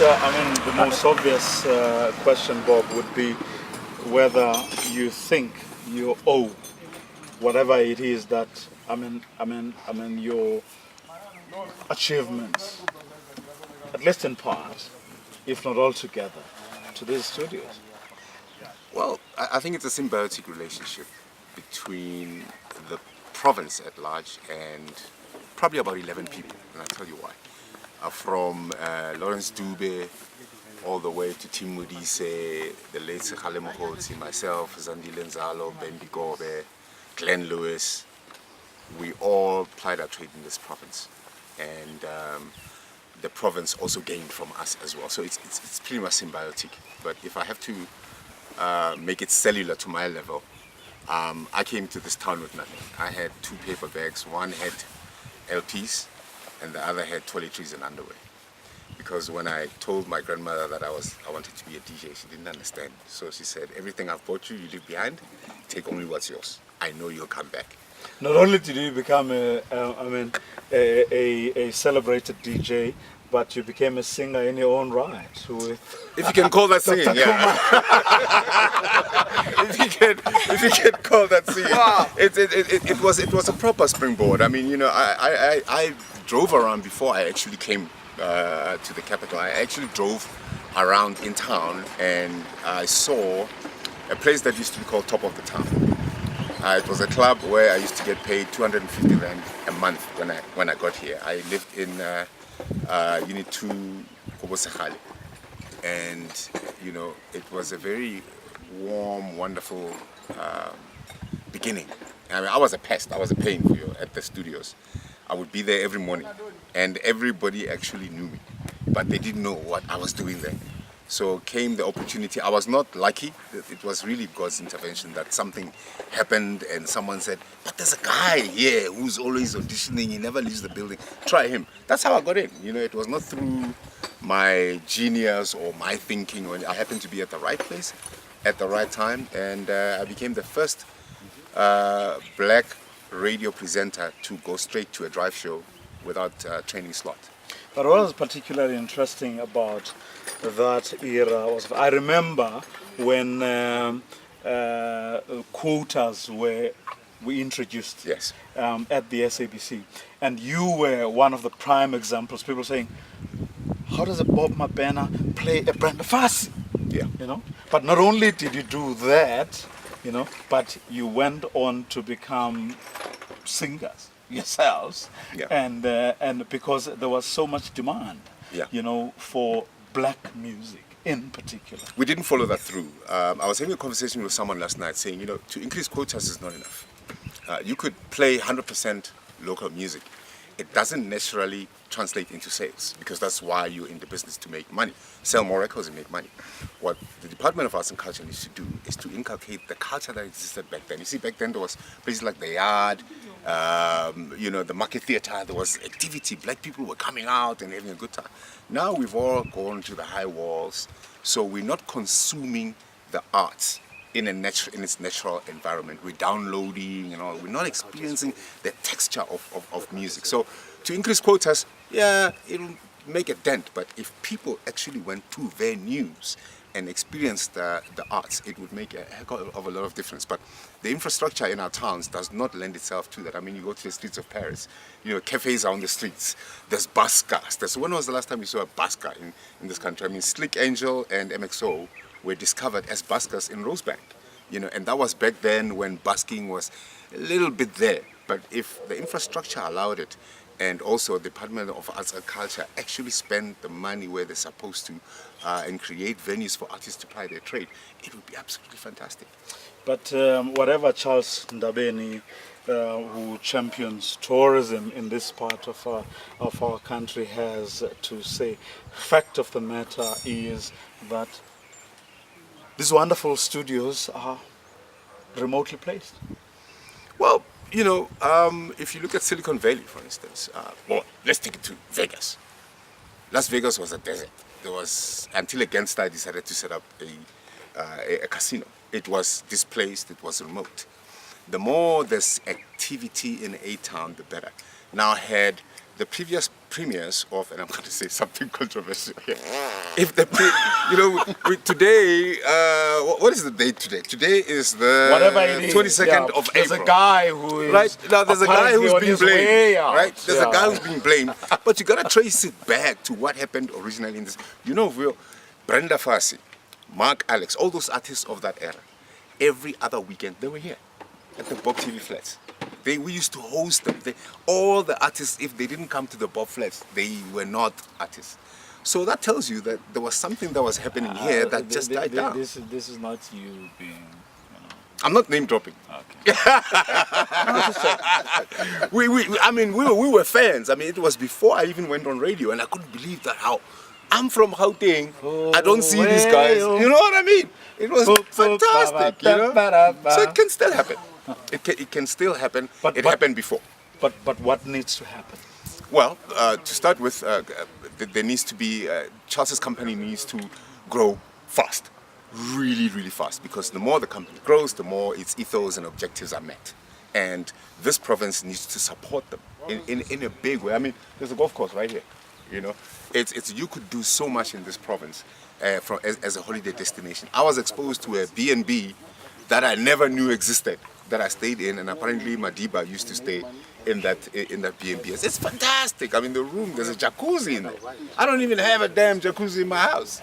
the most obvious question, Bob, would be whether you think you owe whatever it is that your achievements, at least in part, if not altogether, to these studios. Well, I think it's a symbiotic relationship between the province at large and probably about 11 people, and I'll tell you why. From Lawrence Dube all the way to Tim Modise, the late Sekale Mokgotsi, myself, Zandile Nzalo, Ben Bigobe, Glenn Lewis. We all plied our trade in this province, and the province also gained from us as well. So it's pretty much symbiotic. But if I have to make it cellular to my level, I came to this town with nothing. I had 2 paper bags. One had LPs, and the other had toiletries and underwear. Because when I told my grandmother that I wanted to be a DJ, she didn't understand. So she said, everything I've bought you, you leave behind, take only what's yours. I know you'll come back. Not only did you become a celebrated DJ, but you became a singer in your own right. If you can call that singing, yeah. if you can call that singing. Wow. It was a proper springboard. I mean, you know, I drove around before I actually came to the capital. I actually drove around in town, and I saw a place that used to be called Top of the Town. It was a club where I used to get paid 250 rand a month when I got here. I lived in Unit 2, Kobosekhale, and you know, it was a very warm, wonderful beginning. I mean, I was a pest. I was a pain for you at the studios. I would be there every morning, and everybody actually knew me, but they didn't know what I was doing there. So came the opportunity. I was not lucky. It was really God's intervention that something happened and someone said, but there's a guy here who's always auditioning. He never leaves the building. Try him. That's how I got in. You know, it was not through my genius or my thinking. I happened to be at the right place at the right time, and I became the first black radio presenter to go straight to a drive show without a training slot. But what was particularly interesting about that era was, I remember when quotas were introduced. Yes. At the SABC, and you were one of the prime examples. People saying, how does a Bob Mabena play a Brenda Fassie? Yeah. You know, but not only did you do that, you know, but you went on to become singers yourselves. Yeah. And because there was so much demand, yeah, you know, for black music in particular. We didn't follow that through. I was having a conversation with someone last night saying, you know, to increase quotas is not enough. You could play 100% local music. It doesn't necessarily translate into sales, because that's why you're in the business, to make money. Sell more records and make money. What the Department of Arts and Culture needs to do is to inculcate the culture that existed back then. You see, back then there was places like the Yard, you know, the Market Theatre. There was activity. Black people were coming out and having a good time. Now we've all gone to the high walls, so we're not consuming the arts in its natural environment. We're downloading, you know, we're not experiencing the texture of music. So to increase quotas, yeah, it'll make a dent, but if people actually went to venues and experienced the arts, it would make a heck of a lot of difference. But the infrastructure in our towns does not lend itself to that. I mean, you go to the streets of Paris, you know, cafes are on the streets, there's bus cars. When was the last time you saw a bus car in this country? I mean, Slick Angel and MXO were discovered as buskers in Rosebank, you know, and that was back then when busking was a little bit there. But if the infrastructure allowed it, and also the Department of Arts and Culture actually spend the money where they're supposed to, and create venues for artists to ply their trade, it would be absolutely fantastic. But whatever Charles Ndabeni, who champions tourism in this part of our country, has to say, fact of the matter is that these wonderful studios are remotely placed. Well, you know, if you look at Silicon Valley, for instance, well, let's take it to Vegas. Las Vegas was a desert. There was, until a gangster decided to set up a casino. It was displaced, it was remote. The more there's activity in a town, the better. Now, had the previous premiers of, and I'm going to say something controversial here. If the, today, what is the date today? Today is the Whatever it is, 22nd of there's April. a guy who is Right now, there's a guy apparently who's on being his blamed. way out. Right, there's a guy who's being blamed, but you gotta trace it back to what happened originally in this. Vuyo, Brenda Fassie, Mark Alex, all those artists of that era. Every other weekend they were here at the Bob TV Flats. We used to host them. All the artists, if they didn't come to the Bob Flats, they were not artists. So that tells you that there was something that was happening here that just died down. This is not you being, I'm not name dropping. Okay. we were fans. I mean, it was before I even went on radio, and I couldn't believe that how I'm from Gauteng. I don't see these guys. You know what I mean? It was fantastic. So it can still happen. It can still happen. It happened before. But what needs to happen? Well, to start with, there needs to be Charles's company needs to grow fast, really, really fast. Because the more the company grows, the more its ethos and objectives are met. And this province needs to support them in a big way. I mean, there's a golf course right here. It's you could do so much in this province as a holiday destination. I was exposed to a B&B that I never knew existed, that I stayed in, and apparently Madiba used to stay in that B&B. It's fantastic. I mean, the room, there's a jacuzzi in there. I don't even have a damn jacuzzi in my house.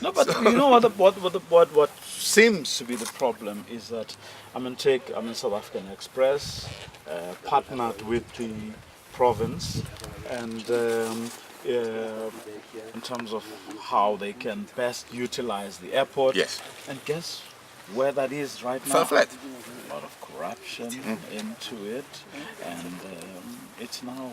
No, but you know what seems to be the problem is that South African Express partnered with the province, and in terms of how they can best utilize the airport. Yes. And guess where that is right now? Fell flat. A lot of corruption into it, and it's now,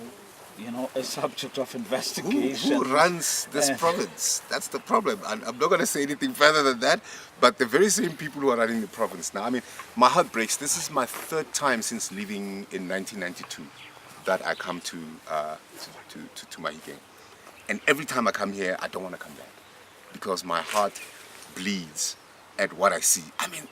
a subject of investigation. Who runs this province? That's the problem. And I'm not going to say anything further than that, but the very same people who are running the province now, I mean, my heart breaks. This is my third time since leaving in 1992 that I come to Mahikeng. And every time I come here, I don't want to come back because my heart bleeds at what I see. I mean,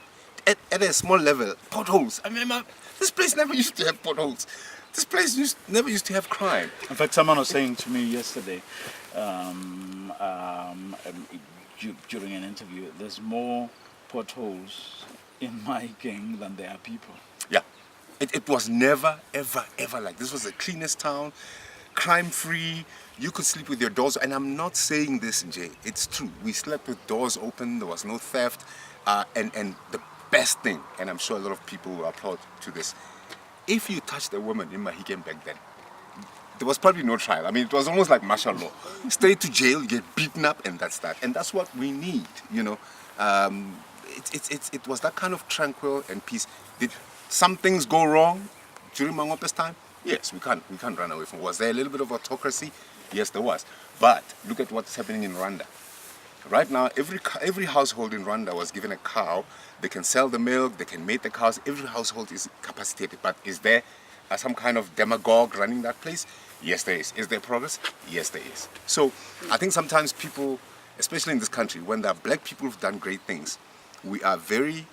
at a small level, potholes. I mean, this place never used to have potholes. This place never used to have crime. In fact, someone was saying to me yesterday, during an interview, there's more potholes in Mahikeng than there are people. Yeah. It was never, ever, ever like this. Was the cleanest town, crime-free. You could sleep with your doors, and I'm not saying this, Jay. It's true. We slept with doors open. There was no theft, and the best thing, and I'm sure a lot of people will applaud to this. If you touched a woman in Mahikeng back then, there was probably no trial. I mean, it was almost like martial law. Stay to jail, you get beaten up, and that's that. And that's what we need. It was that kind of tranquil and peace. Did some things go wrong during Mangope's time? Yes, we can't run away from it. Was there a little bit of autocracy? Yes, there was. But look at what's happening in Rwanda. Right now, every household in Rwanda was given a cow. They can sell the milk, they can mate the cows. Every household is capacitated. But is there some kind of demagogue running that place? Yes, there is. Is there progress? Yes, there is. So I think sometimes people, especially in this country, when there are black people who've done great things, we are very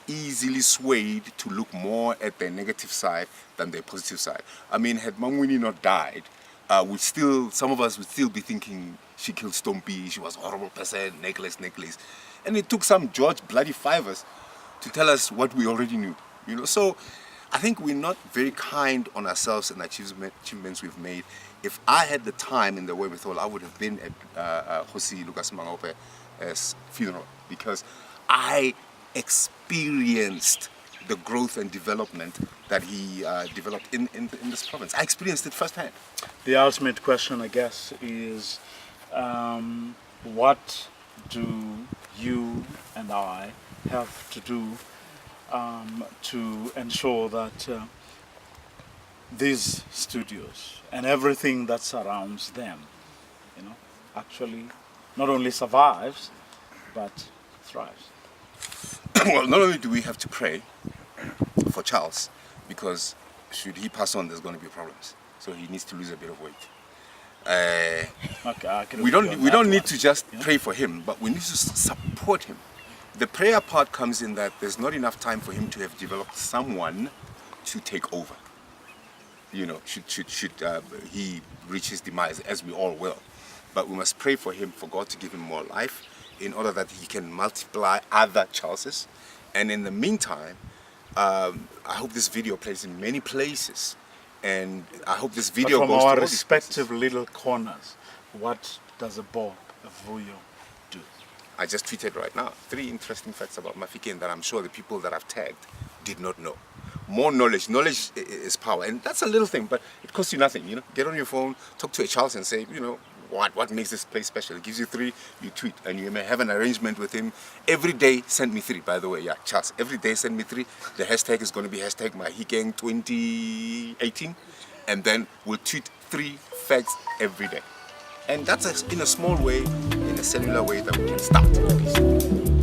easily swayed to look more at their negative side than their positive side. I mean, had Mangwini not died, some of us would still be thinking she killed Stompy, she was a horrible person, necklace. And it took some George bloody Fivers to tell us what we already knew. So I think we're not very kind on ourselves and achievements we've made. If I had the time and the wherewithal, I would have been at Hosi Lucas Mangope's funeral, because I experienced the growth and development that he developed in this province. I experienced it firsthand. The ultimate question, I guess, is what do you and I have to do to ensure that these studios and everything that surrounds them, actually not only survives, but thrives? Well, not only do we have to pray for Charles, because should he pass on, there's going to be problems. So he needs to lose a bit of weight. We don't need to just pray for him, but we need to support him. The prayer part comes in that there's not enough time for him to have developed someone to take over. you know, should he reach his demise, as we all will. But we must pray for him, for God to give him more life, in order that he can multiply other Charleses. And in the meantime, I hope this video plays in many places, and I hope this video But from goes to our all these respective places. little corners, what does a Bob, a Vuyo, do? I just tweeted right now 3 interesting facts about Mafeking that I'm sure the people that I've tagged did not know. More knowledge. Knowledge is power, and that's a little thing, but it costs you nothing. You know, get on your phone, talk to a Charles, and say, you know, what makes this place special. It gives you 3, you tweet, and you may have an arrangement with him. Every day, send me 3, by the way. Yeah, Charles, every day send me 3. The hashtag is going to be hashtag Mahikeng 2018, and then we'll tweet 3 facts every day. And that's in a small way, in a cellular way, that we can start.